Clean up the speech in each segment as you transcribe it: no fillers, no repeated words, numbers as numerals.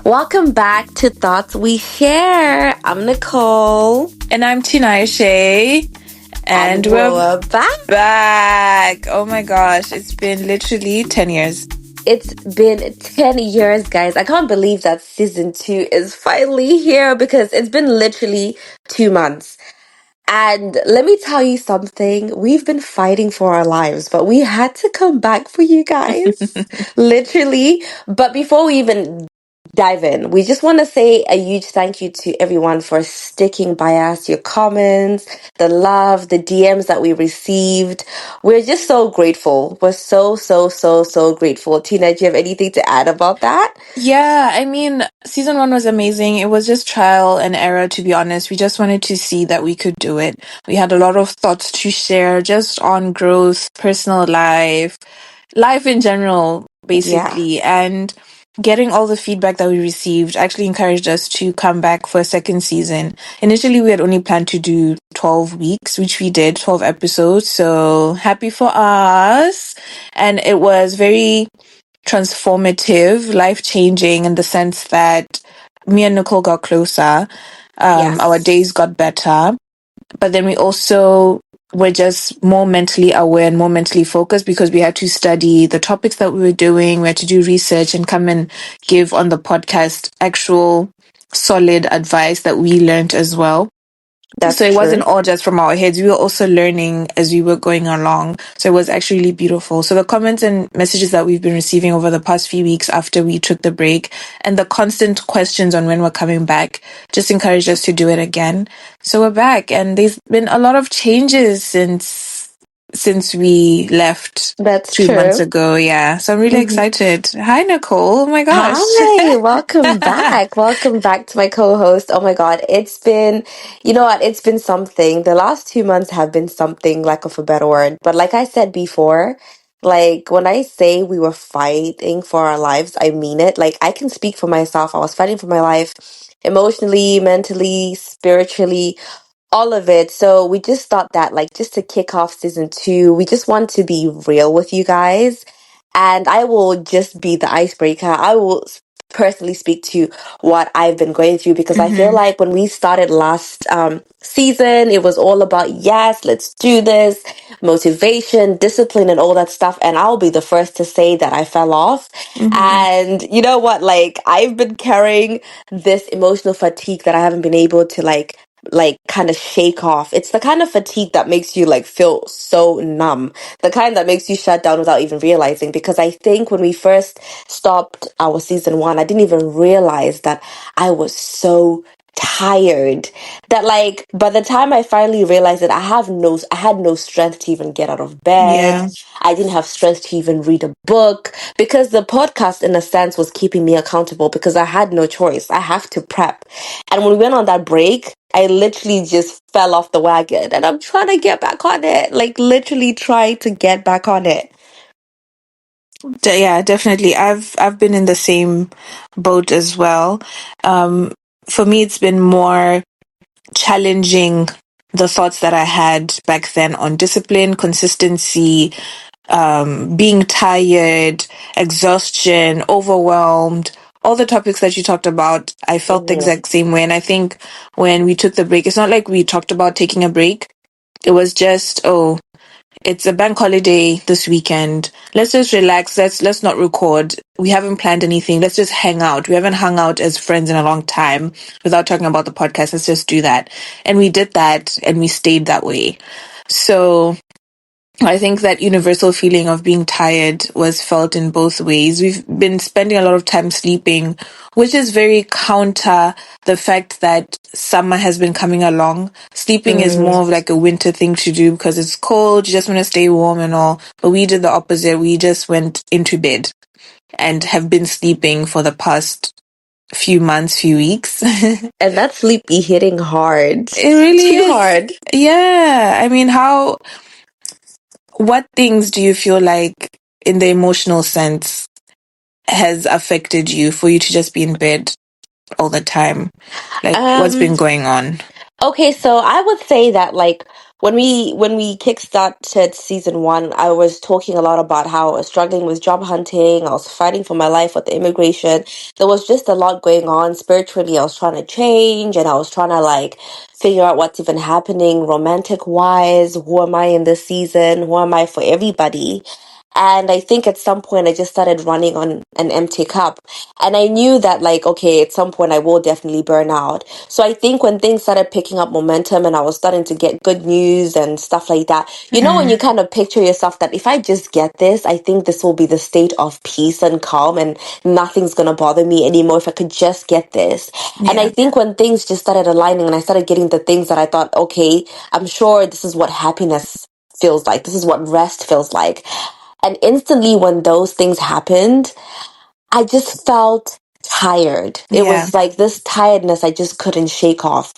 Welcome back to Thoughts We Share. I'm Nicole. And I'm Tinashe. And And we're we're back. back. Oh my gosh, it's been literally 10 years. It's been 10 years, guys. I can't believe that season 2 is finally here because it's been literally 2 months. And let me tell you something. We've been fighting for our lives, but we had to come back for you guys. Literally. But before we even dive in, we just want to say a huge thank you to everyone for sticking by us, your comments, the love, the DMs that we received. We're just so grateful. We're so grateful. Tina, do you have anything to add about that? Yeah, I mean, season one was amazing. It was just trial and error, to be honest. We just wanted to see that we could do it. We had a lot of thoughts to share just on growth, personal life in general, Yeah, basically. And getting all the feedback that we received actually encouraged us to come back for a second season. Initially, we had only planned to do 12 weeks, which we did, 12 episodes. So happy for us. And it was very transformative, life changing in the sense that me and Nicole got closer. Our yes. days got better, but then we also were just more mentally aware and more mentally focused because we had to study the topics that we were doing. We had to do research and come and give on the podcast actual solid advice that we learned as well. So That's it wasn't true. all just from our heads. We were also learning as we were going along. So it was actually really beautiful. So the comments and messages that we've been receiving over the past few weeks after we took the break and the constant questions on when we're coming back just encouraged us to do it again. So we're back and there's been a lot of changes since we left That's 2 months true. ago. Yeah. So I'm really excited. Hi, Nicole. Oh my gosh. Hi, welcome back. Welcome back to my co-host. Oh my God, it's been, you know what, it's been something. The last 2 months have been something, lack of a better word. But like I said before, like when I say we were fighting for our lives, I mean it. Like I can speak for myself. I was fighting for my life emotionally, mentally, spiritually, all of it. So we just thought that, like, just to kick off season 2, we just want to be real with you guys. And I will just be the icebreaker. I will personally speak to what I've been going through because I feel hmm like when we started last season, it was all about, yes, let's do this, motivation, discipline, and all that stuff. And I'll be the first to say that I fell off. hmm And you know what? Like, I've been carrying this emotional fatigue that I haven't been able to like kind of shake off. It's the kind of fatigue that makes you like feel so numb, the kind that makes you shut down without even realizing. Because I think when we first stopped our season 1, I didn't even realize that I was so tired that, like, by the time I finally realized that I had no strength to even get out of bed. Yeah. I didn't have strength to even read a book because the podcast in a sense was keeping me accountable because I had no choice. I have to prep. And when we went on that break, I literally just fell off the wagon and I'm trying to get back on it. Like literally trying to get back on it. Yeah, definitely. I've been in the same boat as well. Um, for me, it's been more challenging the thoughts that I had back then on discipline, consistency, being tired, exhaustion, overwhelmed. All the topics that you talked about, I felt the Mhm. exact same way. And I think when we took the break, it's not like we talked about taking a break. It was just, oh, it's a bank holiday this weekend. Let's just relax. Let's not record. We haven't planned anything. Let's just hang out. We haven't hung out as friends in a long time without talking about the podcast. Let's just do that. And we did that and we stayed that way. So I think that universal feeling of being tired was felt in both ways. We've been spending a lot of time sleeping, which is very counter the fact that summer has been coming along. Sleeping is Mm. more of like a winter thing to do because it's cold, you just want to stay warm and all. But we did the opposite. We just went into bed and have been sleeping for the past few months, few weeks. It And that sleep be hitting hard. really Too is. hard. Yeah. I mean, what things do you feel like in the emotional sense has affected you for you to just be in bed all the time? Like, what's Um been going on? okay, so I would say that like when we kickstarted season one, I was talking a lot about how I was struggling with job hunting. I was fighting for my life with the immigration. There was just a lot going on spiritually. I was trying to change, and I was trying to like figure out what's even happening romantic wise. Who am I in this season? Who am I for everybody? And I think at some point I just started running on an empty cup. And I knew that, like, okay, at some point I will definitely burn out. So I think when things started picking up momentum and I was starting to get good news and stuff like that, you know, when you Mm. kind of picture yourself that if I just get this, I think this will be the state of peace and calm and nothing's going to bother me anymore if I could just get this. And I Yeah. think when things just started aligning and I started getting the things that I thought, okay, I'm sure this is what happiness feels like. This is what rest feels like. And instantly, when those things happened, I just felt tired. It Yeah. was like this tiredness I just couldn't shake off.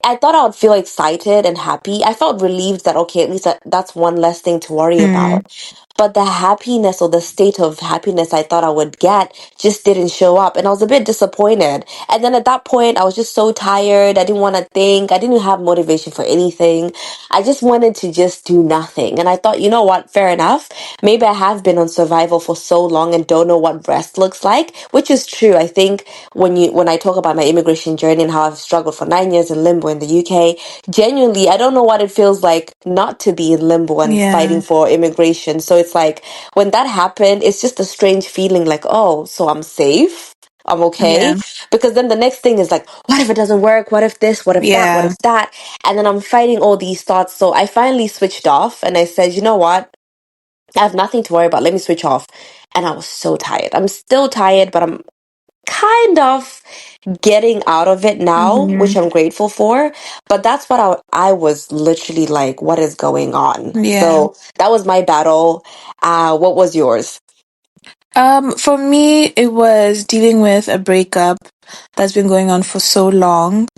I thought I would feel excited and happy. I felt relieved that, okay, at least that's one less thing to worry Mm. about. But the happiness or the state of happiness I thought I would get just didn't show up. And I was a bit disappointed. And then at that point, I was just so tired. I didn't want to think. I didn't have motivation for anything. I just wanted to just do nothing. And I thought, you know what? Fair enough. Maybe I have been on survival for so long and don't know what rest looks like, which is true. I think when I talk about my immigration journey and how I've struggled for 9 years in limbo in the UK, genuinely, I don't know what it feels like not to be in limbo and fighting Yeah. for immigration. So it's like when that happened, it's just a strange feeling like, oh, so I'm safe. I'm okay. Yeah. Because then the next thing is like, what if it doesn't work? What if this? What if that? What Yeah. if that? And then I'm fighting all these thoughts. So I finally switched off and I said, you know what? I have nothing to worry about. Let me switch off. And I was so tired. I'm still tired, but I'm kind of getting out of it now, which Hmm. I'm grateful for. But that's what I was literally like, what is going on? Yeah. So that was my battle. What was yours? For me, it was dealing with a breakup that's been going on for so long.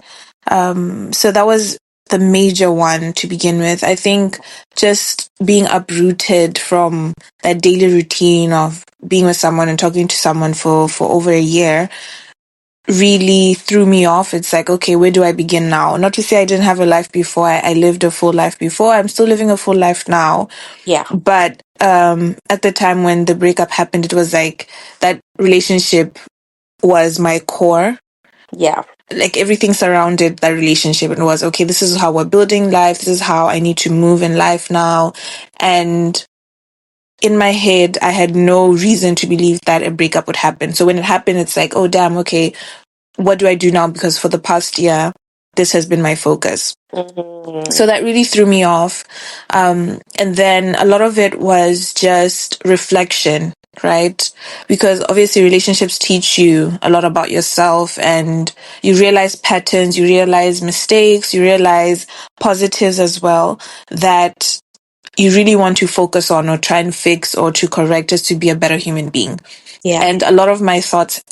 So that was the major one to begin with. I think just being uprooted from that daily routine of being with someone and talking to someone for over a year really threw me off. It's like, okay, where do I begin now? Not to say I didn't have a life before. I lived a full life before. I'm still living a full life now. Yeah, But at the time when the breakup happened, it was like that relationship was my core. yeah, Like everything surrounded that relationship and was okay, this is how we're building life. This is how I need to move in life now. And in my head, I had no reason to believe that a breakup would happen. So when it happened, it's like, oh, damn, okay, what do I do now? Because for the past year, this has been my focus. hmm, So that really threw me off. And then a lot of it was just reflection, right? Because obviously relationships teach you a lot about yourself and you realize patterns, you realize mistakes, you realize positives as well that you really want to focus on or try and fix or to correct just to be a better human being. yeah, And a lot of my thoughts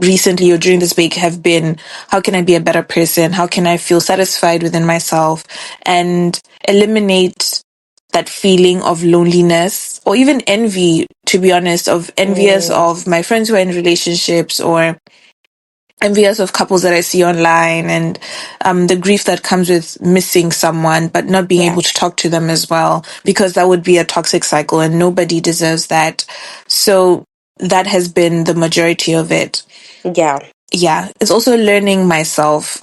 recently or during this week have been how can I be a better person? How can I feel satisfied within myself and eliminate that feeling of loneliness or even envy, to be honest, of envious mm, of my friends who are in relationships or envious of couples that I see online and the grief that comes with missing someone but not being yeah, able to talk to them as well because that would be a toxic cycle and nobody deserves that. So that has been the majority of it. yeah, Yeah, it's also learning myself.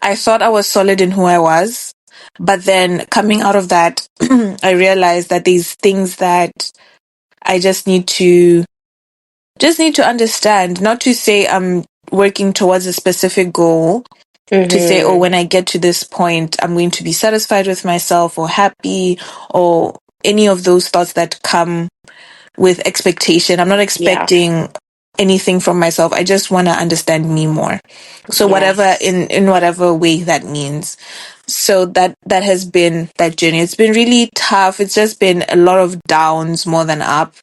I thought I was solid in who I was, but then coming out of that, I realized that these things that I just need to understand, not to say I'm working towards a specific goal, to say, oh, hmm, when I get to this point, I'm going to be satisfied with myself or happy or any of those thoughts that come with expectation. I'm not yeah, expecting anything from myself. I just want to understand me more. So whatever yes, in whatever way that means. So that has been that journey. It's been really tough. It's just been a lot of downs more than up.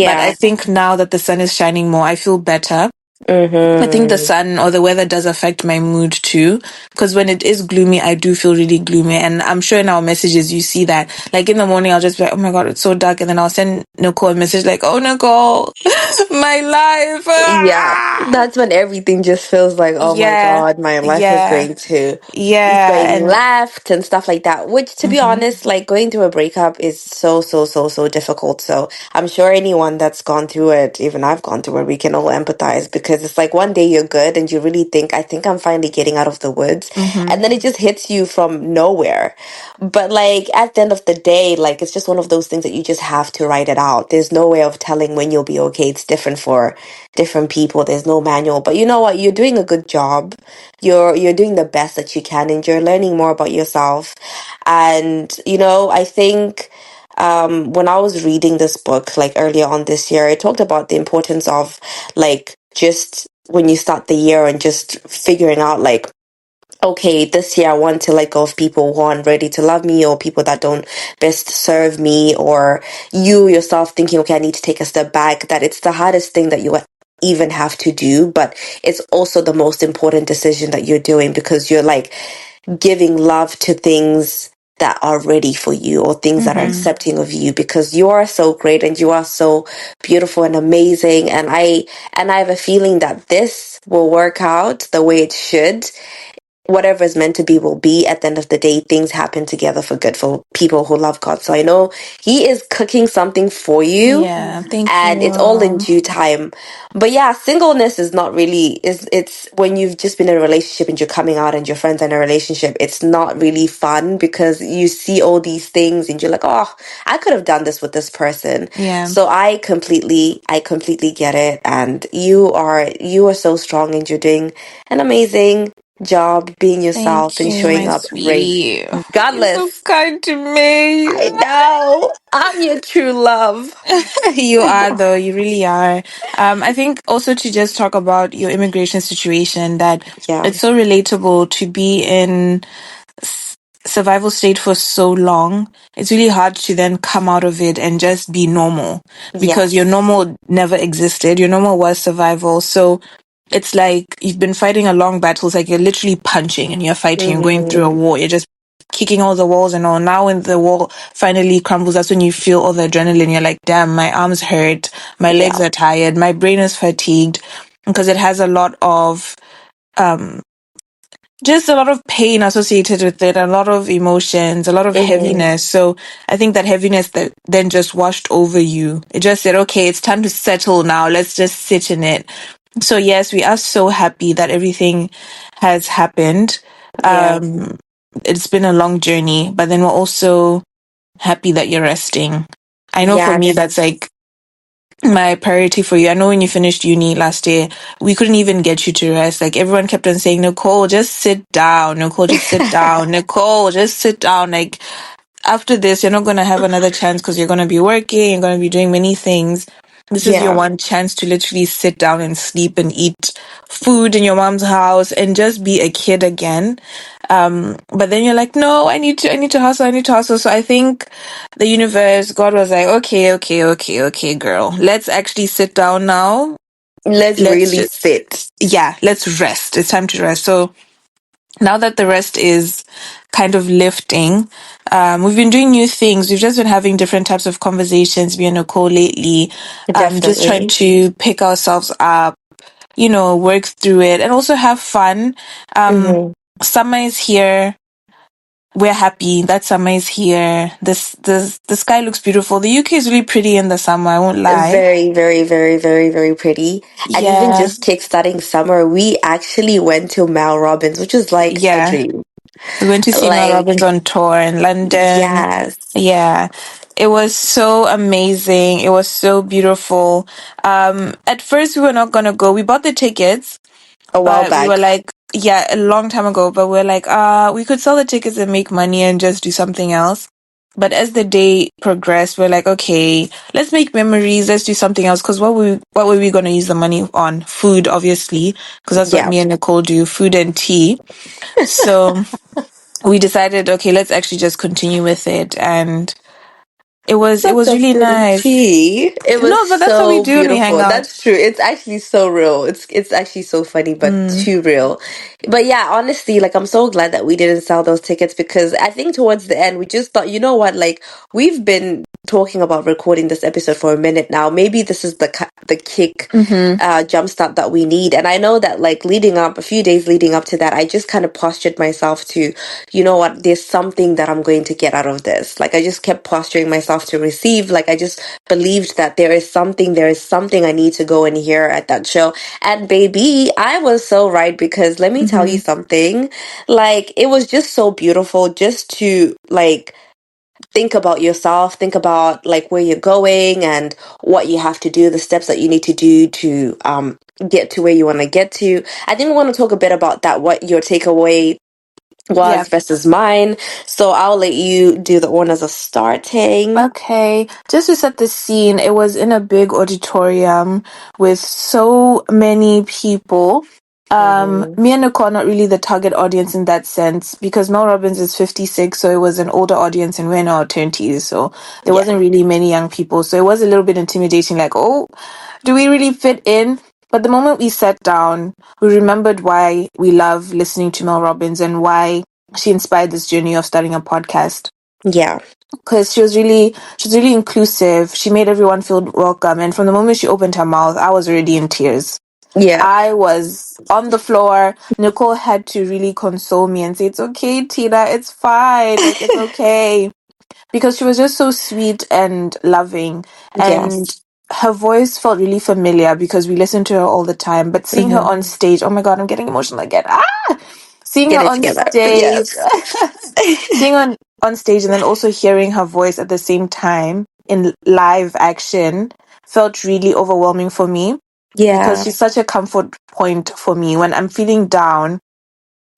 But I yeah, think now that the sun is shining more, I feel better. I think the Mm-hmm. sun or the weather does affect my mood too. Because when it is gloomy, I do feel really gloomy. And I'm sure in our messages, you see that. Like in the morning, I'll just be like, oh my God, it's so dark. And then I'll send Nicole a message like, oh, Nicole, my life. Yeah, Ah! that's when everything just feels like, oh my Yeah. God, my life is Yeah. going to is Yeah. going And, left and stuff like that. Which, to be mhm, honest, like going through a breakup is so, so, so, so difficult. So I'm sure anyone that's gone through it, even I've gone through it, we can all empathize because it's like one day you're good and you really think, I think I'm finally getting out of the woods. And mhm, then it just hits you from nowhere. But like at the end of the day, like it's just one of those things that you just have to write it out. There's no way of telling when you'll be okay. It's different for different people. There's no manual. But you know what? You're doing a good job. You're doing the best that you can and you're learning more about yourself. And I think when I was reading this book like earlier on this year, it talked about the importance of like just when you start the year and just figuring out like okay, this year I want to let go of people who aren't ready to love me or people that don't best serve me, or you yourself thinking, okay, I need to take a step back, that it's the hardest thing that you even have to do, but it's also the most important decision that you're doing because you're like giving love to things that are ready for you or things that are mhm. accepting of you because you are so great and you are so beautiful and amazing, and I have a feeling that this will work out the way it should. Whatever is meant to be will be. At the end of the day, things happen together for good for people who love God. So I know He is cooking something for you, Yeah. Thank and it's all in you. due time. But yeah, singleness is not really is it's when you've just been in a relationship and you're coming out and your friends are in a relationship, it's not really fun because you see all these things and you're like, oh, I could have done this with this person. Yeah. So I completely get it. And you are so strong and you're doing an amazing job being yourself Thank and you, showing my up sweetie. You're so regardless. kind to me. I know. I'm your true love. You are, though. You really are. I think also to just talk about your immigration situation, that Yeah. it's so relatable to be in survival state for so long. It's really hard to then come out of it and just be normal because your Yes. normal never existed. Your normal was survival. So it's like you've been fighting a long battle. It's like you're literally punching and you're fighting. You're going through a Mm-hmm. war. You're just kicking all the walls and all. Now when the wall finally crumbles, that's when you feel all the adrenaline. You're like, damn, my arms hurt. My legs Yeah. are tired. My brain is fatigued because it has a lot of um just a lot of pain associated with it, a lot of emotions, a lot of Mm-hmm. heaviness. So I think that heaviness that then just washed over you. It just said, okay, it's time to settle now. Let's just sit in it. So yes, we are so happy that everything has happened. Yeah. Um, it's been a long journey, but then we're also happy that you're resting. I know for me, Yes. that's like my priority for you. I know when you finished uni last year, we couldn't even get you to rest. Like everyone kept on saying, Nicole, just sit down. Nicole, just sit down. Nicole, just sit down. Like after this, you're not going to have another chance because you're going to be working, you're going to be doing many things. This is your Yeah. one chance to literally sit down and sleep and eat food in your mom's house and just be a kid again. But then you're like, no, I need to hustle, I need to hustle. So I think the universe, God was like, okay, okay, okay, okay, girl, let's actually sit down now. Let's Let's really just, sit. yeah, let's rest. It's time to rest. So now that the rest is kind of lifting, we've been doing new things. We've just been having different types of conversations, me and Nicole lately, just trying Definitely. to pick ourselves up, work through it and also have fun. Um, Mm-hmm. Summer is here. We're happy that summer is here. The sky looks beautiful. The UK is really pretty in the summer, I won't lie. Very, very, very, very, very pretty. And even Yeah, just kickstarting summer, we actually went to Mel Robbins, which is like a yeah. dream. We went to see Mel Robbins Like, on tour in London. yes, Yeah. It was so amazing. It was so beautiful. At first we were not gonna go. We bought the tickets, a while but we were back. like, yeah, a long time ago, but we're like, we could sell the tickets and make money and just do something else. But as the day progressed, we're like, okay, let's make memories. Let's do something else. Because what were we going to use the money on? Food, obviously, because that's what Yeah. me and Nicole do, food and tea. So we decided, okay, let's actually just continue with it. And It Such was a really pretty nice. tea. It was No, but that's what we so do when we hang beautiful. out. That's true. It's actually so real. It's actually so funny, but Mm, too real. But yeah, honestly, like I'm so glad that we didn't sell those tickets because I think towards the end we just thought, you know what, like we've been talking about recording this episode for a minute now. Maybe this is the kick mm-hmm. jumpstart that we need. And I know that like leading up, a few days leading up to that, I just kind of postured myself to, you know what, there's something that I'm going to get out of this. Like I just kept posturing myself to receive. Like I just believed that there is something I need to go and hear at that show. And baby, I was so right because let me tell you Mm-hmm. something. Like it was just so beautiful just to like think about yourself, think about like where you're going and what you have to do, the steps that you need to do to get to where you want to get to. I think we want to talk a bit about that, what your takeaway Yeah. was versus mine. So I'll let you do the honors of starting. Okay, just to set the scene, it was in a big auditorium with so many people. Mm-hmm. Me and Nicole are not really the target audience in that sense because Mel Robbins is 56, so it was an older audience and we're in our 20s, so there Yeah. wasn't really many young people. So it was a little bit intimidating, like, oh, do we really fit in? But the moment we sat down, we remembered why we love listening to Mel Robbins and why she inspired this journey of starting a podcast Yeah. because she was really inclusive. She made everyone feel welcome, and from the moment she opened her mouth, I was already in tears. Yeah. I was on the floor. Nicole had to really console me and say, "It's okay, Tina. It's fine. Like it's okay." Because she was just so sweet and loving, and Yes. her voice felt really familiar because we listened to her all the time. But seeing her Mm-hmm. on stage, oh my God, I'm getting emotional again. Seeing her Get it on together. stage, Yes. seeing on stage and then also hearing her voice at the same time in live action felt really overwhelming for me because Yeah. she's such a comfort point for me when I'm feeling down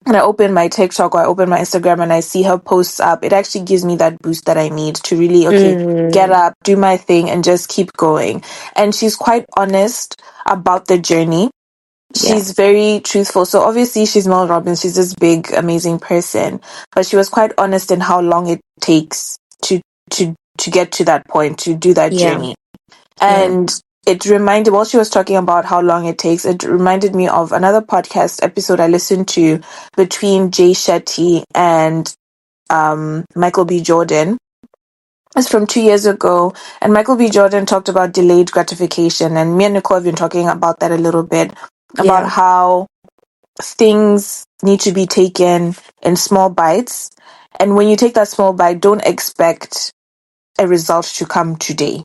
and I open my TikTok or I open my Instagram and I see her posts up. It actually gives me that boost that I need to really, okay, get Mm. up, do my thing and just keep going. And she's quite honest about the journey. Yeah. She's very truthful. So obviously she's Mel Robbins. She's this big, amazing person, but she was quite honest in how long it takes to get to that point, to do that Yeah. journey. Yeah. And it reminded, while she was talking about how long it takes, it reminded me of another podcast episode I listened to between Jay Shetty and Michael B. Jordan. It's from 2 years ago, and Michael B. Jordan talked about delayed gratification, and me and Nicole have been talking about that a little bit, about Yeah. how things need to be taken in small bites. And when you take that small bite, don't expect a result to come today.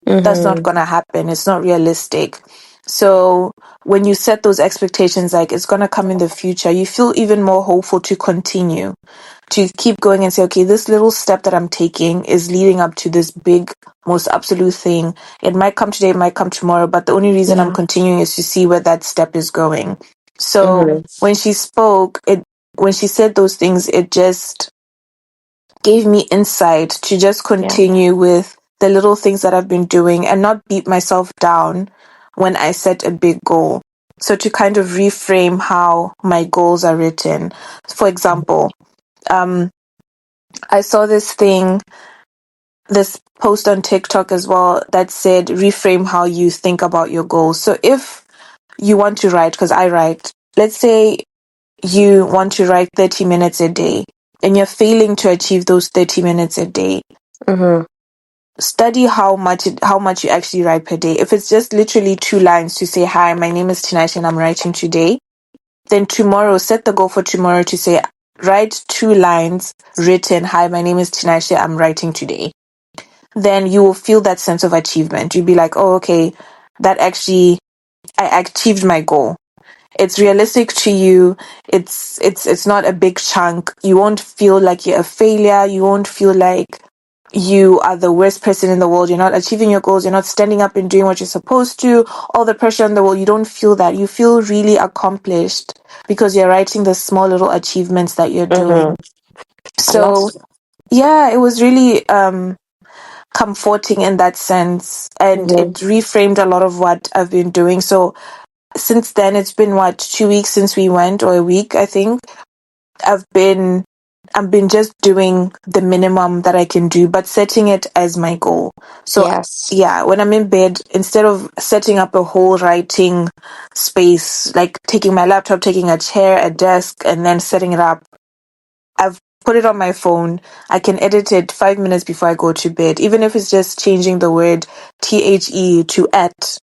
That's not Mm-hmm. going to happen. It's not realistic. So when you set those expectations like it's going to come in the future, you feel even more hopeful to continue, to keep going and say, okay, this little step that I'm taking is leading up to this big, most absolute thing. It might come today, it might come tomorrow, but the only reason I'm Yeah. continuing is to see where that step is going. So Mm-hmm. when she spoke, when she said those things, it just gave me insight to just Yeah. continue with the little things that I've been doing and not beat myself down when I set a big goal. So to kind of reframe how my goals are written. For example, um, I saw this post on TikTok as well that said reframe how you think about your goals. So if you want to write, because I write, let's say you want to write 30 minutes a day and you're failing to achieve those 30 minutes a day, Mm-hmm. study how much you actually write per day. If it's just literally 2 lines to say, hi, my name is Tinashe and I'm writing today, then tomorrow set the goal for tomorrow to say, write 2 lines written, hi, my name is Tinashe, I'm writing today. Then you will feel that sense of achievement. You'll be like, oh, okay, that actually, I achieved my goal. It's realistic to you. It's not a big chunk. You won't feel like you're a failure. You won't feel like you are the worst person in the world. You're not achieving your goals. You're not standing up and doing what you're supposed to. All the pressure in the world. You don't feel that. You feel really accomplished because you're writing the small little achievements that you're doing. Mm-hmm. I love So yeah, it was really comforting in that sense, and it mm-hmm. reframed a lot of what I've been doing. So since then, it's been what, 2 weeks since we went, or a week, I think. I've been I've been just doing the minimum that I can do, but setting it as my goal. So, Yes. yeah, when I'm in bed, instead of setting up a whole writing space, like taking my laptop, taking a chair, a desk, and then setting it up, I've put it on my phone. I can edit it 5 minutes before I go to bed. Even if it's just changing the word THE to at,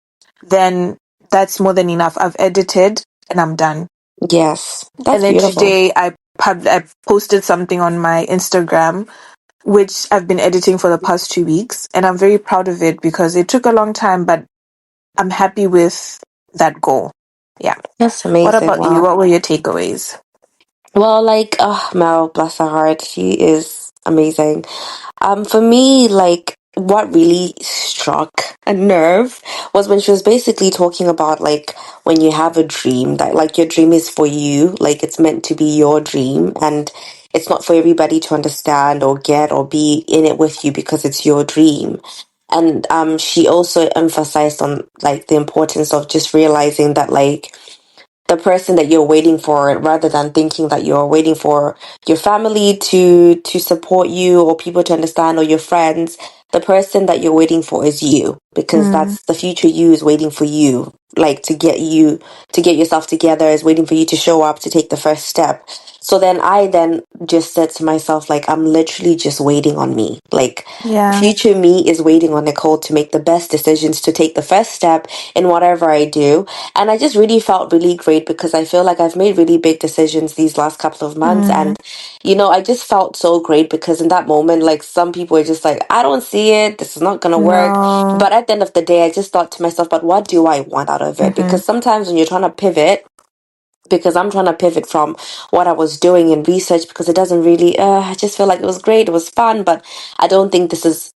then that's more than enough. I've edited and I'm done. Yes. And That's then beautiful. today I posted something on my Instagram, which I've been editing for the past 2 weeks, and I'm very proud of it because it took a long time, but I'm happy with that goal. Yeah. That's What amazing. about you? Wow. What were your takeaways? Well, like, oh, Mel, bless her heart, she is amazing. For me, like, what really struck a nerve was when she was basically talking about, like, when you have a dream, that, like, your dream is for you, like, it's meant to be your dream, and it's not for everybody to understand or get or be in it with you because it's your dream. And she also emphasized on, like, the importance of just realizing that, like, the person that you're waiting for, rather than thinking that you're waiting for your family to support you or people to understand or your friends, the person that you're waiting for is you, because Mm, that's the future you is waiting for you, like to get yourself together, is waiting for you to show up, to take the first step. So then I then just said to myself, like, I'm literally just waiting on me, like, yeah. future me is waiting on Nicole to make the best decisions, to take the first step in whatever I do. And I just really felt really great because I feel like I've made really big decisions these last couple of months. Mm, And, I just felt so great because in that moment, like, some people are just like, I don't see it. This is not going to work. no. But at the end of the day, I just thought to myself, but what do I want out of it? Mm-hmm. Because sometimes when you're trying to pivot, because I'm trying to pivot from what I was doing in research, because it doesn't really I just feel like it was great, it was fun, but I don't think this is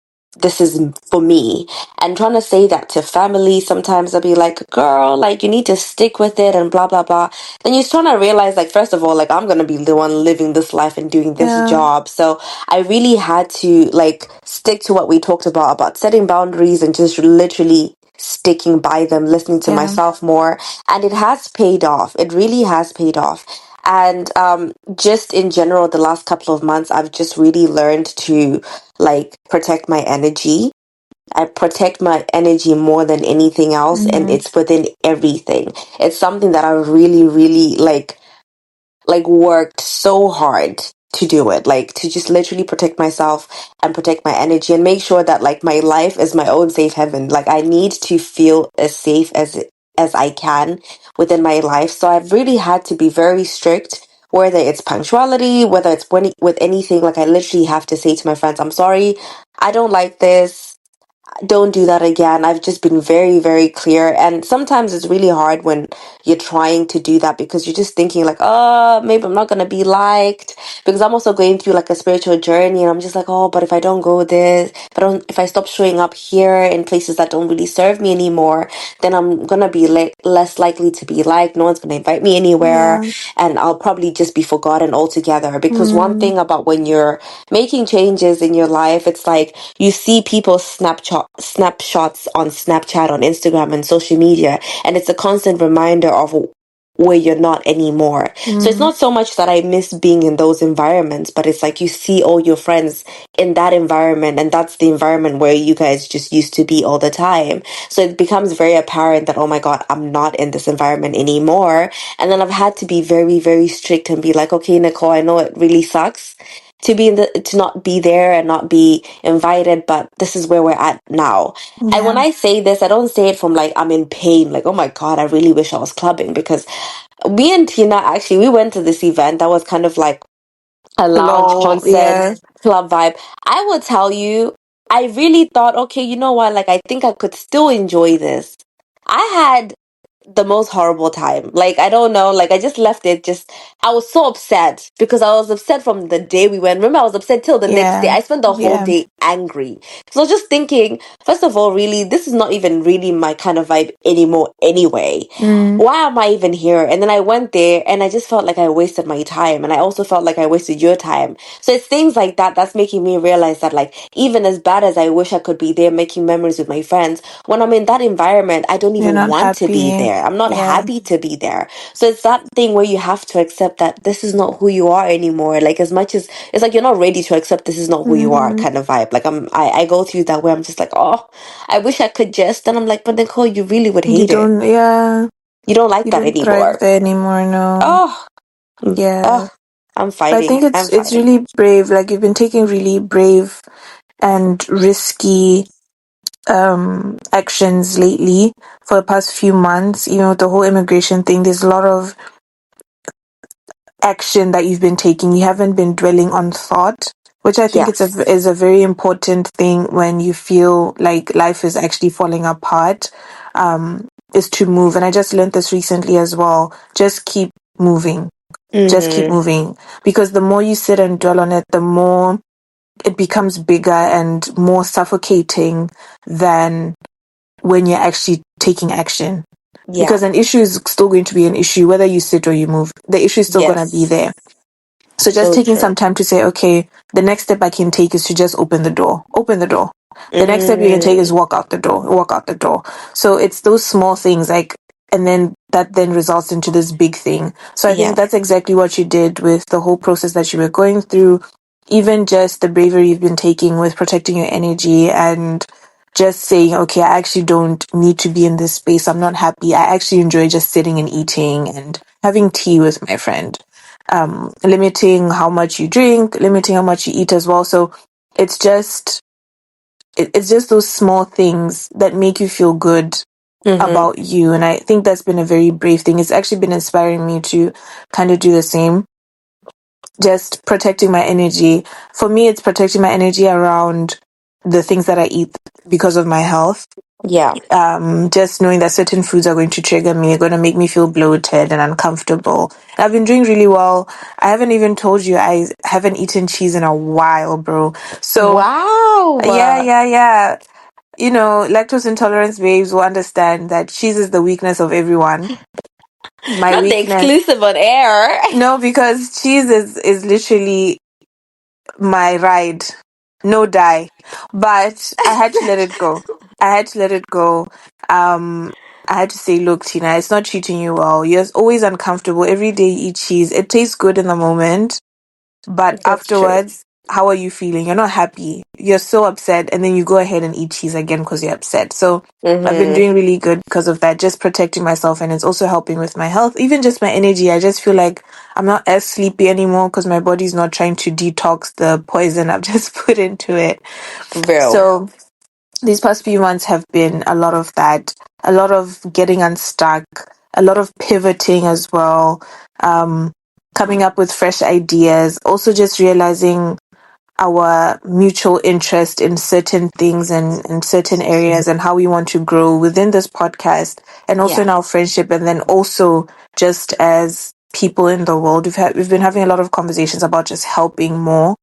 for me. And trying to say that to family, sometimes I'll be like, girl, like, you need to stick with it and blah blah blah. Then you're trying to realize, like, first of all, like, I'm gonna be the one living this life and doing this Yeah. job. So I really had to, like, stick to what we talked about setting boundaries and just literally sticking by them, listening to Yeah. myself more. And it has paid off. It really has paid off. And just in general, the last couple of months, I've just really learned to, like, protect my energy. I protect my energy more than anything else, and Mm-hmm. it's within everything. It's something that I really, really like worked so hard to do it, like, to just literally protect myself and protect my energy and make sure that, like, my life is my own safe heaven. Like, I need to feel as safe as I can within my life. So I've really had to be very strict, whether it's punctuality, whether it's with anything. Like, I literally have to say to my friends, I'm sorry, I don't like this, don't do that again. I've just been very, very clear. And sometimes it's really hard when you're trying to do that because you're just thinking, like, oh, maybe I'm not going to be liked. Because I'm also going through, like, a spiritual journey, and I'm just like, oh, but if I don't go this, if I stop showing up here in places that don't really serve me anymore, then I'm going to be less likely to be liked. No one's going to invite me anywhere, Yeah. and I'll probably just be forgotten altogether. Because one Mm, thing about when you're making changes in your life, it's like you see people's snapshots on Snapchat, on Instagram, and social media, and it's a constant reminder of where you're not anymore. So it's mm, not so much that I miss being in those environments, but it's like you see all your friends in that environment, and that's the environment where you guys just used to be all the time. So it becomes very apparent that, oh my God, I'm not in this environment anymore. And then I've had to be very, very strict and be like, okay, Nicole, I know it really sucks to not be there and not be invited, but this is where we're at now. And when yeah. I say this, I don't say it from, like, I'm in pain, like, oh my God, I really wish I was clubbing. Because me and Tina, actually, we went to this event that was kind of like a lounge Hello. concert Yeah. club vibe. I will tell you, I really thought, okay, you know what, like, I think I could still enjoy this. I had the most horrible time. Like, I don't know, like, I just left it, just, I was so upset because I was upset from the day we went. Remember, I was upset till the next day. Yeah. I spent the whole Yeah. day angry. So I was just thinking, first of all, really, this is not even really my kind of vibe anymore anyway. Mm, Why am I even here? And then I went there and I just felt like I wasted my time, and I also felt like I wasted your time. So it's things like that that's making me realize that, like, even as bad as I wish I could be there making memories with my friends, when I'm in that environment, I don't you're even not want to be happy. there. there. I'm not Yeah. happy to be there. So it's that thing where you have to accept that this is not who you are anymore. Like as much as it's like you're not ready to accept this is not who you are Mm-hmm. kind of vibe. Like I go through that where I'm just like, oh, I wish I could just. And I'm like, but Nicole, you really would You hate it. don't, yeah, You don't like you that don't thrive anymore. there anymore, no. Oh, Yeah. oh, I'm But I fighting. think I'm it's fighting. really brave. Like you've been taking really brave and risky actions lately for the past few months. You know, the whole immigration thing, there's a lot of action that you've been taking. You haven't been dwelling on thought, which I think Yes. is a very important thing when you feel like life is actually falling apart. Is to move. And I just learned this recently as well. Just keep moving. Just keep Mm-hmm. moving. Because the more you sit and dwell on it, the more it becomes bigger and more suffocating than when you're actually taking action. Yeah. Because an issue is still going to be an issue, whether you sit or you move. The issue is still going to be Yes. there. So just So taking true. some time to say, okay, the next step I can take is to just open the door. Open the door. The next step you can take is Mm, walk out the door. Walk out the door. So it's those small things like, and then that then results into this big thing. So I think yes. that's exactly what you did with the whole process that you were going through. Even just the bravery you've been taking with protecting your energy and just saying, okay, I actually don't need to be in this space. I'm not happy. I actually enjoy just sitting and eating and having tea with my friend. Limiting how much you drink, limiting how much you eat as well. So it's just it's just those small things that make you feel good Mm-hmm. about you. And I think that's been a very brave thing. It's actually been inspiring me to kind of do the same. Just protecting my energy. For me, it's protecting my energy around the things that I eat because of my health. Yeah. Just knowing that certain foods are going to trigger me, are going to make me feel bloated and uncomfortable. I've been doing really well. I haven't even told you I haven't eaten cheese in a while, bro. So, yeah, Wow. yeah, yeah. You know, lactose intolerance babes will understand that cheese is the weakness of everyone. My Not the weakness. exclusive on air. No, because cheese is literally my ride. No die. But I had to let it go. I had to let it go. Um, I had to say, look, Tina, it's not treating you well. You're always uncomfortable. Every day you eat cheese. It tastes good in the moment, but That's true. afterwards, how are you feeling? You're not happy. You're so upset, and then you go ahead and eat cheese again because you're upset. So I've been Mm-hmm. doing really good because of that, just protecting myself, and it's also helping with my health, even just my energy. I just feel like I'm not as sleepy anymore because my body's not trying to detox the poison I've just put into it. Real. So these past few months have been a lot of that, a lot of getting unstuck, a lot of pivoting as well, um, coming up with fresh ideas, also just realizing our mutual interest in certain things and certain areas and how we want to grow within this podcast and also Yeah. in our friendship and then also just as people in the world we've been having a lot of conversations about just helping more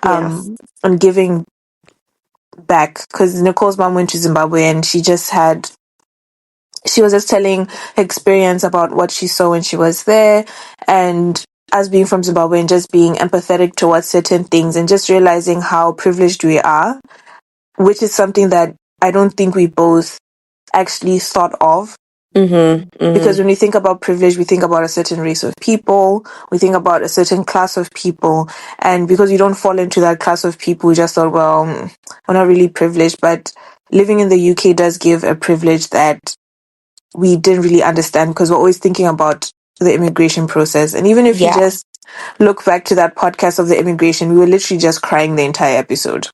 Yes. and giving back because Nicole's mom went to Zimbabwe and she was just telling her experience about what she saw when she was there and us being from Zimbabwe and just being empathetic towards certain things and just realizing how privileged we are, which is something that I don't think we both actually thought of. Mm-hmm. Because Mm-hmm. when we think about privilege, we think about a certain race of people, we think about a certain class of people. And because we don't fall into that class of people, we just thought, well, we're not really privileged. But living in the UK does give a privilege that we didn't really understand because we're always thinking about the immigration process. And even if you Yeah. just look back to that podcast of the immigration, we were literally just crying the entire episode.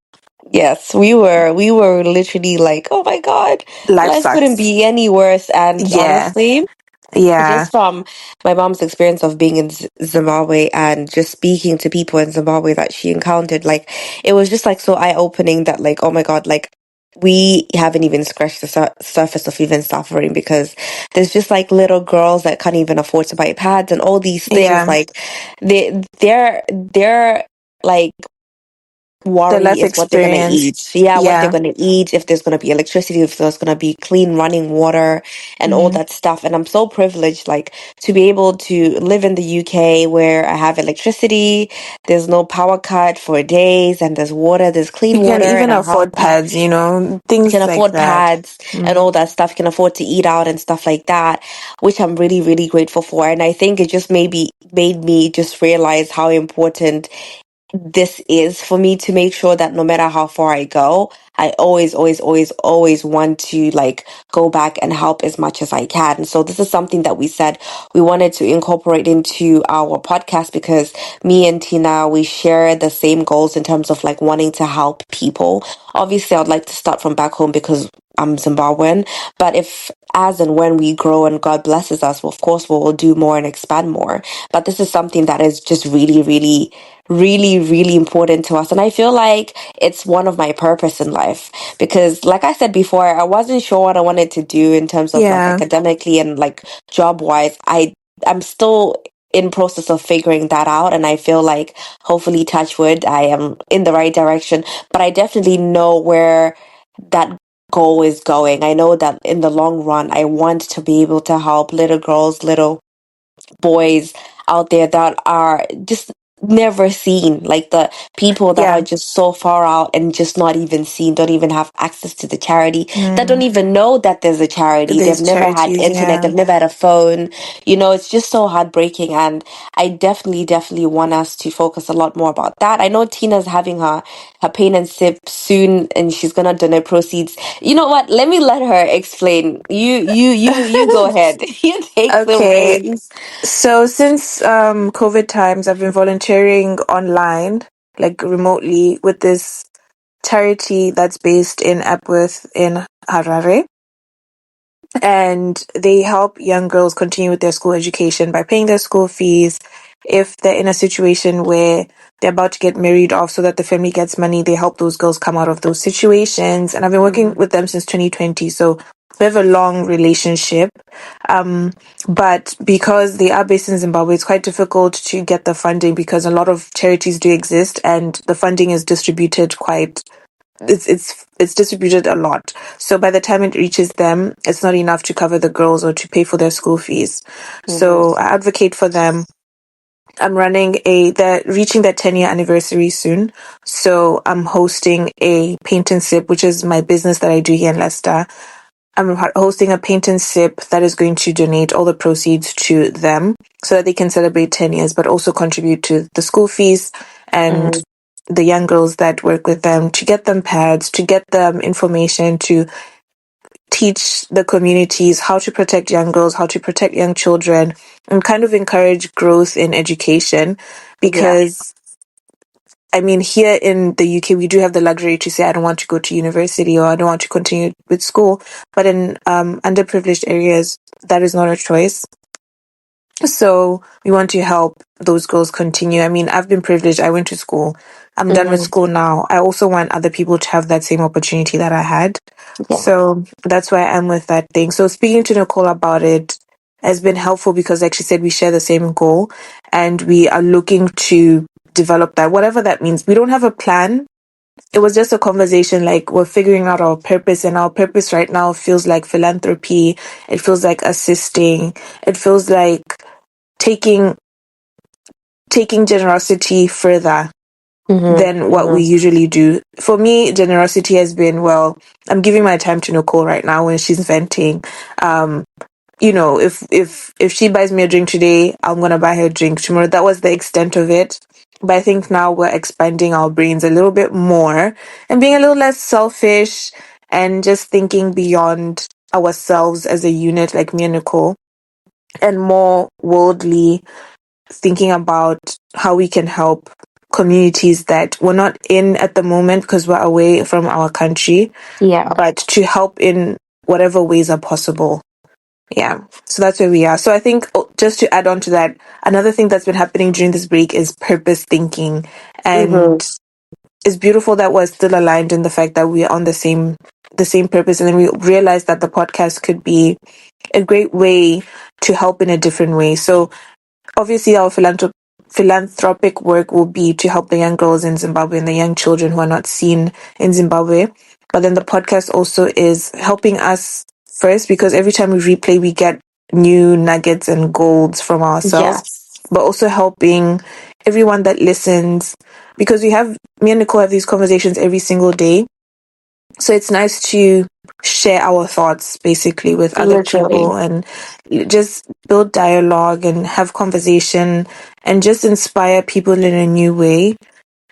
Yes. We were literally like, oh my God, Life life couldn't sucks. be any worse. And Yeah. honestly, Yeah. just from my mom's experience of being in Zimbabwe and just speaking to people in Zimbabwe that she encountered, like it was just like so eye-opening that like, oh my God, like we haven't even scratched the surface of even suffering because there's just like little girls that can't even afford to buy pads and all these things Yeah. like they're like The worry less is what they're going to eat. experienced. Yeah, what they're Yeah. going to eat, if there's going to be electricity, if there's going to be clean running water and all Mm-hmm. that stuff. And I'm so privileged, like, to be able to live in the UK where I have electricity, there's no power cut for days, and there's water, there's clean You can water, and even I'm afford healthy. pads, You can things like afford that. pads and Mm. all that stuff. You can afford to eat out and stuff like that, which I'm really, really grateful for. And I think it just maybe made me just realize how important this is for me, to make sure that no matter how far I go, I always, always, always, always want to like go back and help as much as I can. So this is something that we said we wanted to incorporate into our podcast, because me and Tina, we share the same goals in terms of like wanting to help people. Obviously, I'd like to start from back home because I'm Zimbabwean, but if as and when we grow and God blesses us, well, of course we'll do more and expand more. But this is something that is just really, really, really, really important to us. And I feel like it's one of my purpose in life, because like I said before, I wasn't sure what I wanted to do in terms of like Yeah. academically and like job wise. I'm still in process of figuring that out, and I feel like, hopefully, touch wood, I am in the right direction. But I definitely know where that goal is going. I know that in the long run, I want to be able to help little girls, little boys out there that are just never seen, like the people that are Yeah. just so far out and just not even seen, don't even have access to the charity, that don't Mm. even know that there's a charity, they've There's never had charities, internet, yeah. they've never had a phone. It's just so heartbreaking. And I definitely, definitely want us to focus a lot more about that. I know Tina's having her pain and sip soon, and she's gonna donate proceeds. You know what, let me let her explain. You go ahead. You take the Okay. reins. So since COVID times, I've been volunteering online, like remotely, with this charity that's based in Epworth in Harare. And they help young girls continue with their school education by paying their school fees. If they're in a situation where they're about to get married off so that the family gets money, they help those girls come out of those situations. And I've been working Mhm. with them since 2020. So we have a long relationship. But because they are based in Zimbabwe, it's quite difficult to get the funding because a lot of charities do exist and the funding is distributed quite it's distributed a lot. So by the time it reaches them, it's not enough to cover the girls or to pay for their school fees. Mhm. So I advocate for them. They're reaching their 10-year anniversary soon. So I'm hosting a paint and sip, which is my business that I do here in Leicester. I'm hosting a paint and sip that is going to donate all the proceeds to them so that they can celebrate 10 years, but also contribute to the school fees and Mhm. the young girls that work with them, to get them pads, to get them information, to teach the communities how to protect young girls, how to protect young children, and kind of encourage growth in education. Yeah. Because, I mean, here in the UK, we do have the luxury to say, I don't want to go to university or I don't want to continue with school. But in underprivileged areas, that is not a choice. So we want to help those girls continue. I mean, I've been privileged. I went to school. I'm done with Mhm. school now. I also want other people to have that same opportunity that I had. Yeah. So that's where I am with that thing. So speaking to Nicole about it has been helpful because, like she said, we share the same goal and we are looking to develop that, whatever that means. We don't have a plan. It was just a conversation, like we're figuring out our purpose, and our purpose right now feels like philanthropy. It feels like assisting. It feels like taking taking generosity further Mhm. than what we Mhm. usually do. For me, generosity has been, well, I'm giving my time to Nicole right now when she's venting. Um, if she buys me a drink today, I'm gonna buy her a drink tomorrow. That was the extent of it. But I think now we're expanding our brains a little bit more and being a little less selfish and just thinking beyond ourselves as a unit, like me and Nicole, and more worldly, thinking about how we can help communities that we're not in at the moment because we're away from our country, Yeah. but to help in whatever ways are possible. Yeah. So that's where we are. So I think, just to add on to that, another thing that's been happening during this break is purpose thinking. And Mhm. it's beautiful that we're still aligned in the fact that we're on the same purpose. And then we realized that the podcast could be a great way to help in a different way. So obviously our philanthropic work will be to help the young girls in Zimbabwe and the young children who are not seen in Zimbabwe. But then the podcast also is helping us first, because every time we replay, we get new nuggets and golds from ourselves, Yes. but also helping everyone that listens, because me and Nicole have these conversations every single day. So it's nice to share our thoughts basically with other Literally. people and just build dialogue and have conversation and just inspire people in a new way.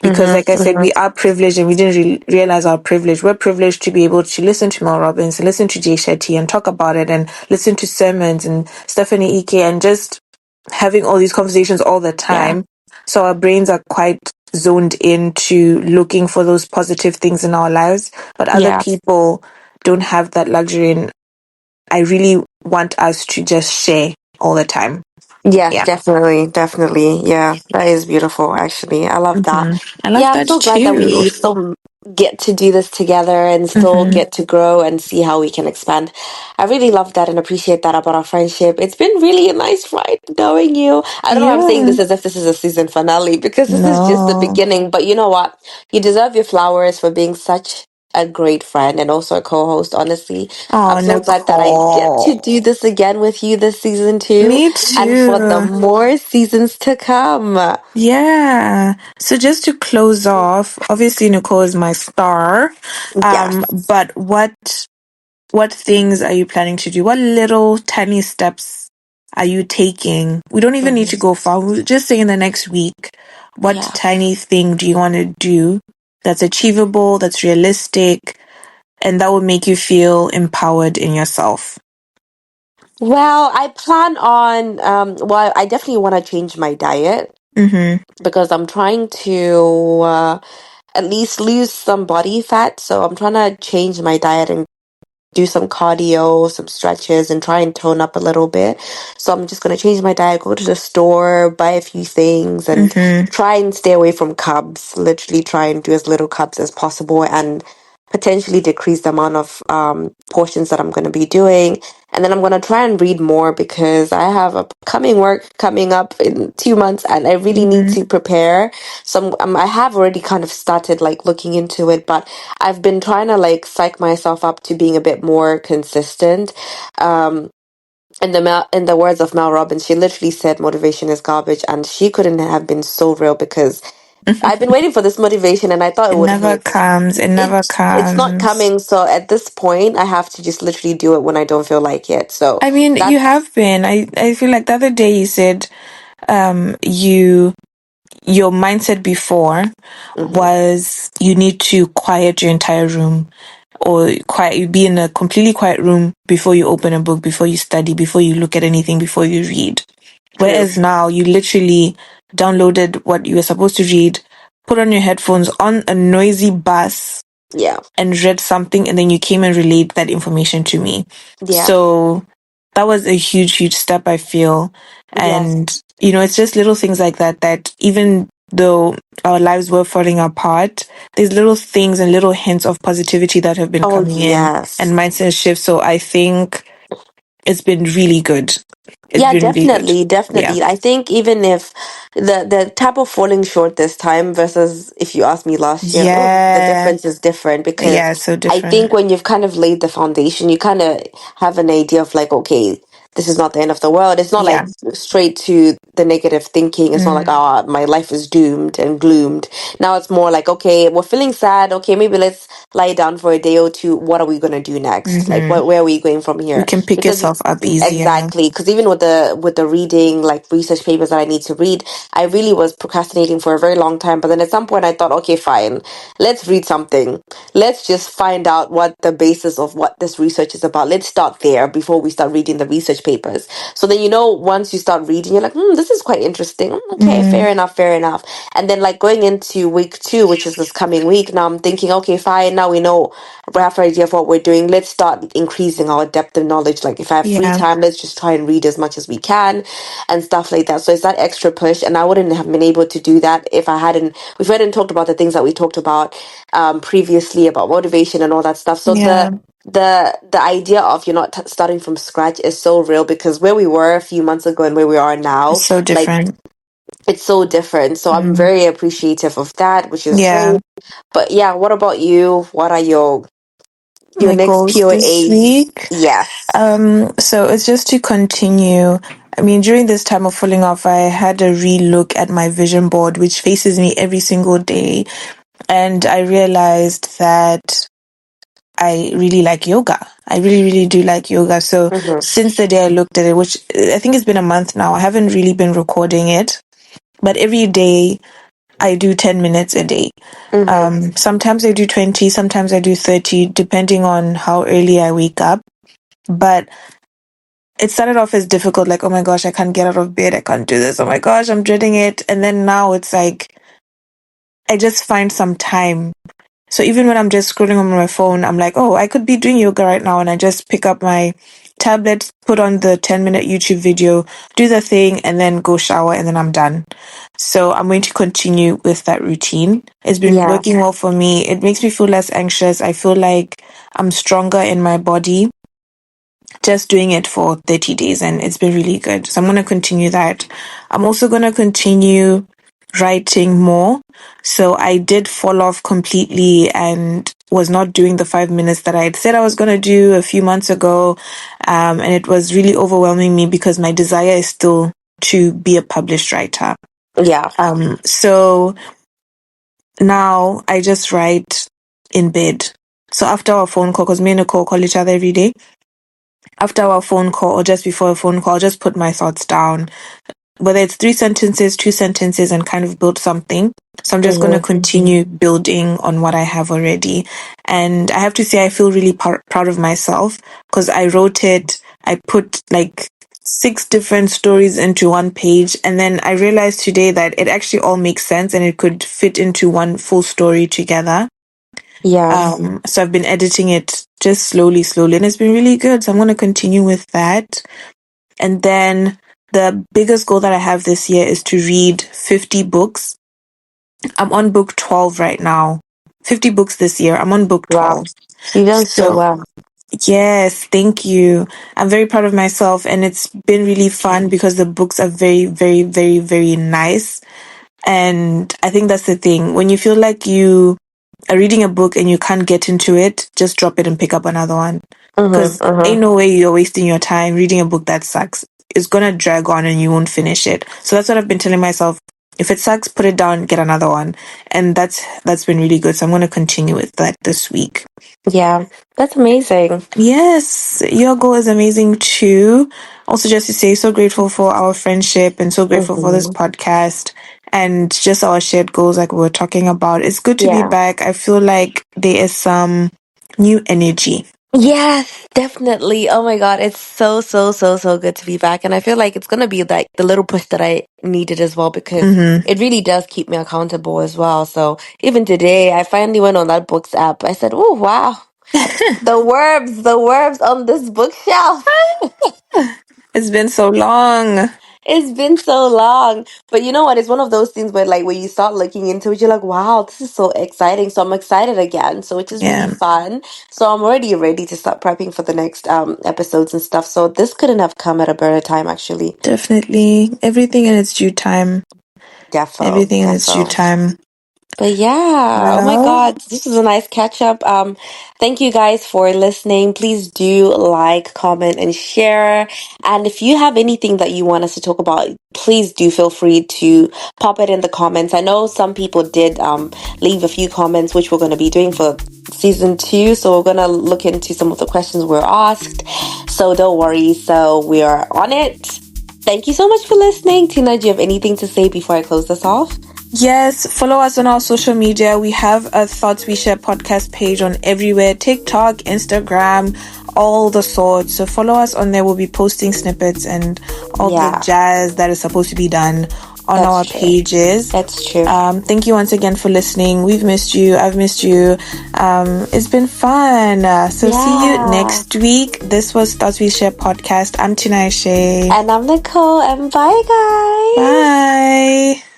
Because, like I Mm-hmm, said, mm-hmm. we are privileged and we didn't realize our privilege. We're privileged to be able to listen to Mel Robbins and listen to Jay Shetty and talk about it and listen to sermons and Stephanie Ike and just having all these conversations all the Yeah. time. So our brains are quite zoned into looking for those positive things in our lives. But other Yeah. people don't have that luxury. And I really want us to just share all the time. Yes, Yeah. definitely, definitely. Yeah, that is beautiful, actually. I love that. I love Yeah, I'm that so glad that too. we still get to do this together and still get to grow and see how we can expand. I really love that and appreciate that about our friendship. It's been really a nice ride knowing you. I don't know why I'm saying Yeah. this as if this is a season finale because this is just the No. beginning. But you know what? You deserve your flowers for being such a great friend and also a co-host, honestly. I'm Oh, so glad that I get to Nicole. do this again with you this season too Me and for the too. more seasons to come. Yeah. So just to close off, obviously Nicole is my star. Yes. But what things are you planning to do? What little tiny steps are you taking? We don't even need to Mhm. go far. We'll just say in the next week, what Yeah. tiny thing do you want to do that's achievable, that's realistic, and that will make you feel empowered in yourself? Well, I plan on, well, I definitely want to change my diet Mm-hmm. because I'm trying to at least lose some body fat. So I'm trying to change my diet and do some cardio, some stretches, and try and tone up a little bit. So I'm just gonna change my diet, go to the store, buy a few things, and Mm-hmm. try and stay away from carbs. Literally try and do as little carbs as possible, and potentially decrease the amount of portions that I'm gonna be doing. And then I'm gonna try and read more because I have upcoming work coming up in 2 months, and I really need Mm-hmm. to prepare. So I have already kind of started like looking into it, but I've been trying to like psych myself up to being a bit more consistent. Um, in the words of Mel Robbins, she literally said motivation is garbage, and she couldn't have been so real because I've been waiting for this motivation, and I thought it It would never hit. comes. It never It's not comes. coming, so at this point, I have to just literally do it when I don't feel like it. So I mean, you that's have been. I feel like the other day you said your mindset before mhm, was you need to quiet your entire room, or quiet you be in a completely quiet room before you open a book, before you study, before you look at anything, before you read. true. Whereas now you literally downloaded what you were supposed to read, put on your headphones on a noisy bus Yeah, and read something, and then you came and relayed that information to me. yeah, So that was a huge, huge step, I feel. yes. And, it's just little things like that, that even though our lives were falling apart, there's little things and little hints of positivity that have been Oh, coming in and yes. mindset shifts. So I think it's been really good. It's Yeah, been really good. definitely, Yeah. definitely. I think even if the type of falling short this time versus if you asked me last year, the Yeah. difference is different because Yeah. So I different. think when you've kind of laid the foundation, you kind of have an idea of like, okay, this is not the end of the world. It's not Yeah. like straight to the negative thinking. It's not like, Mm, oh, my life is doomed and gloomed. Now it's more like, okay, we're feeling sad. Okay, maybe let's lie down for a day or two. What are we gonna do next? Like, mm-hmm. where are we going from You here? can pick Because yourself up easier. exactly, because even with the reading, like research papers that I need to read, I really was procrastinating for a very long time. But then at some point, I thought, okay, fine, let's read something. Let's just find out what the basis of what this research is about. Let's start there before we start reading the research papers. So then once you start reading, you're like, this is quite interesting. Okay, Mm, fair enough, fair enough. And then like going into week 2, which is this coming week, now I'm thinking, okay, fine, now we know we have an idea of what we're doing. Let's start increasing our depth of knowledge. Like if I have free yeah. time, let's just try and read as much as we can and stuff like that. So it's that extra push. And I wouldn't have been able to do that if we hadn't talked about the things that we talked about previously about motivation and all that stuff. So Yeah. the idea of you're not starting from scratch is so real because where we were a few months ago and where we are It's now, so like different. it's so different. So I'm Mm. very appreciative of that, which is Yeah. great. But yeah, what about you? What are your My next goals this POAs? week. Yes. So it's just to continue. I mean, during this time of falling off, I had a relook at my vision board, which faces me every single day. And I realized that I really like yoga. I really, really do like yoga. So Mm-hmm. since the day I looked at it, which I think it's been a month now, I haven't really been recording it. But every day I do 10 minutes a day. Mm-hmm. Sometimes I do 20, sometimes I do 30, depending on how early I wake up. But it started off as difficult, like, oh my gosh, I can't get out of bed, I can't do this, oh my gosh, I'm dreading it. And then now it's like, I just find some time. So even when I'm just scrolling on my phone, I'm like, oh, I could be doing yoga right now. And I just pick up my tablet, put on the 10-minute YouTube video, do the thing, and then go shower, and then I'm done. So I'm going to continue with that routine. It's been Yeah. working well for me. It makes me feel less anxious. I feel like I'm stronger in my body just doing it for 30 days, and it's been really good. So I'm going to continue that. I'm also going to continue writing more. So I did fall off completely and was not doing the 5 minutes that I had said I was going to do a few months ago. And it was really overwhelming me because my desire is still to be a published writer. Yeah. So now I just write in bed. So after our phone call, because me and Nicole call each other every day, after our phone call or just before a phone call, I'll just put my thoughts down, whether it's 3 sentences, 2 sentences, and kind of build something. So I'm just going to Mm-hmm. continue building on what I have already. And I have to say, I feel really proud of myself because I wrote it, I put like 6 different stories into one page. And then I realized today that it actually all makes sense and it could fit into one full story together. Yeah. So I've been editing it just slowly, slowly, and it's been really good. So I'm going to continue with that. And then the biggest goal that I have this year is to read 50 books. I'm on book 12 right now. 50 books this year. I'm on book Wow. 12. You've done so So, well. yes, thank you. I'm very proud of myself, and it's been really fun because the books are very, very, very, very nice. And I think that's the thing. When you feel like you are reading a book and you can't get into it, just drop it and pick up another one. Mm-hmm. Because Mm-hmm. ain't no way you're wasting your time reading a book that sucks. It's gonna drag on and you won't finish it. So that's what I've been telling myself. If it sucks, put it down, get another one. And that's been really good. So I'm gonna continue with that this week. Yeah. That's amazing. Yes, your goal is amazing too. Also, just to say, so grateful for our friendship and so grateful for this Mm-hmm. podcast and just our shared goals, like we were talking about. It's good to be Yeah. back. I feel like there is some new energy. Yes, definitely. Oh my God, it's so, so, so, so good to be back. And I feel like it's gonna be like the little push that I needed as well because Mm-hmm. it really does keep me accountable as well. So even today, I finally went on that books app. I said, "Oh wow, the worms on this bookshelf." It's been so long. It's been so long. But you know what? It's one of those things where like when you start looking into it, you're like, wow, this is so exciting. So I'm excited again. So which is really Yeah, fun. So I'm already ready to start prepping for the next episodes and stuff. So this couldn't have come at a better time actually. definitely. Everything in its due time. Defo, Everything in its due defo. time. But yeah, oh my Well, God, this was a nice catch up. Thank you guys for listening. Please do like, comment, and share. And if you have anything that you want us to talk about, please do feel free to pop it in the comments. I know some people did leave a few comments, which we're going to be doing for season 2. So we're going to look into some of the questions we're asked. So don't worry. So we are on it. Thank you so much for listening. Tina, do you have anything to say before I close this off? yes, follow us on our social media. We have a Thoughts We Share podcast page on everywhere, TikTok, Instagram, all the sorts. So follow us on there. We'll be posting snippets and all the Yeah, jazz that is supposed to be done on that's our true. pages. That's true. Thank you once again for listening. We've missed you. I've missed you. It's been fun. So see you Yeah. next week. This was Thoughts We Share podcast. I'm Tinashe. And I'm Nicole, and bye, guys. Bye.